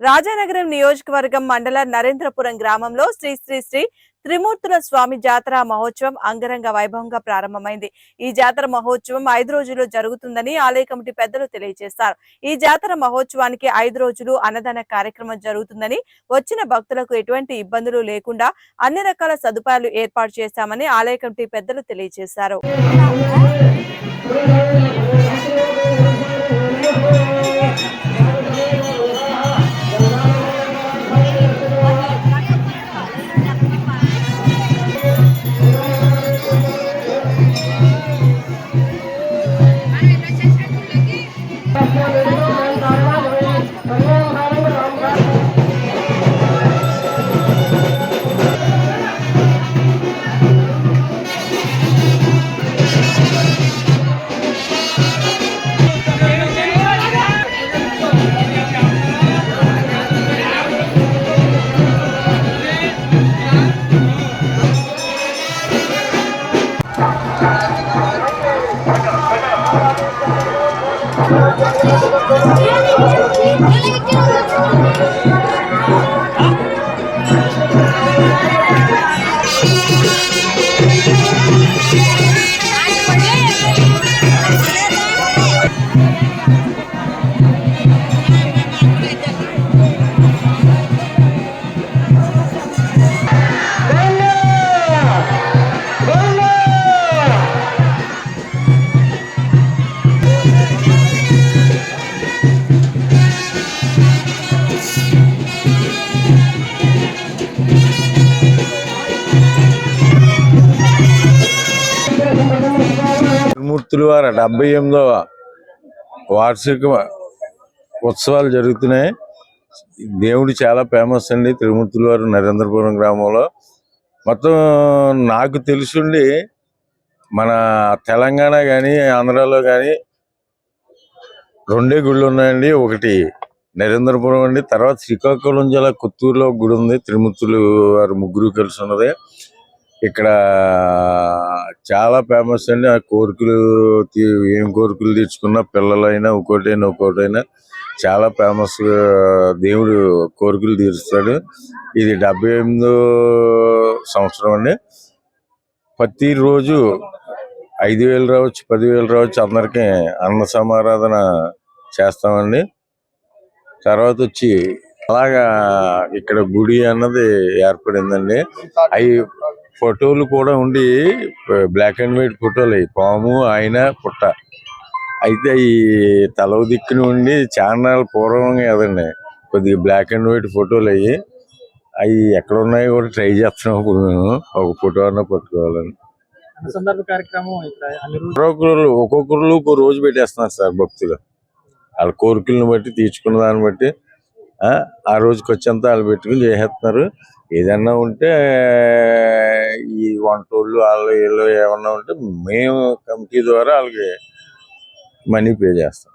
రాజానగరం నియోజకవర్గం మండల నరేంద్రపురం గ్రామంలో శ్రీ శ్రీ శ్రీ త్రిమూర్తుల స్వామి జాతర మహోత్సవం అంగరంగ వైభవంగా ప్రారంభమైంది. ఈ జాతర మహోత్సవం 5 రోజులు జరుగుతుందని ఆలయ కమిటీ పెద్దలు తెలియజేశారు. ఈ జాతర మహోత్సవానికి 5 రోజులు అన్నదాన కార్యక్రమం జరుగుతుందని, వచ్చిన భక్తులకు ఎటువంటి ఇబ్బందులు లేకుండా అన్ని రకాల సదుపాయాలు ఏర్పాటు చేశామని ఆలయ కమిటీ పెద్దలు తెలియజేశారు. త్రిమూర్తుల వారి 78వ వార్షిక ఉత్సవాలు జరుగుతున్నాయి. దేవుడు చాలా ఫేమస్ అండి త్రిమూర్తుల వారు నరేంద్రపురం గ్రామంలో. మొత్తం నాకు తెలుసుండి మన తెలంగాణ కానీ ఆంధ్రాలో కానీ 2 గుళ్ళు ఉన్నాయండి. ఒకటి నరేంద్రపురం అండి, తర్వాత శ్రీకాకుళం జిల్లా కొత్తూరులో గుడి ఉంది, త్రిమూర్తులు వారు ముగ్గురు కలిసి ఉన్నది. ఇక్కడ చాలా ఫేమస్ అండి. ఆ కోరికలు ఏం కోరికలు తీర్చుకున్నా పిల్లలైనా ఒకటైనా చాలా ఫేమస్. దేవుడు కోరికలు తీరుస్తాడు. ఇది 78వ సంవత్సరం అండి. ప్రతిరోజు 5,000 రావచ్చు, 10,000 రావచ్చు, అందరికీ అన్న సమారాధన చేస్తామండి. తర్వాత వచ్చి అలాగా ఇక్కడ గుడి అన్నది ఏర్పడిందండి. అవి ఫోటోలు కూడా ఉండి బ్లాక్ అండ్ వైట్ ఫోటోలు, పాము ఆయన పుట్ట అయితే ఈ తలవ దిక్కున ఉండి చాన్నాళ్ళ పూర్వం కదండి, కొద్దిగా బ్లాక్ అండ్ వైట్ ఫోటోలు అవి ఎక్కడ ఉన్నాయో కూడా ట్రై చేస్తున్నాం. ఇప్పుడు మేము ఒక ఫోటో అన్నా పట్టుకోవాలని ఒక్కొక్కరు ఒక్కో రోజు పెట్టేస్తున్నారు సార్. భక్తులు వాళ్ళ కోరికలను బట్టి తీర్చుకున్న దాన్ని బట్టి ఆ రోజుకి వచ్చేంత వాళ్ళు పెట్టుకుని చేసేస్తున్నారు. ఏదన్నా ఉంటే ఈ వంటోళ్ళు వీళ్ళు ఏమన్నా ఉంటే మేము కమిటీ ద్వారా వాళ్ళకి మనీ పే చేస్తాం.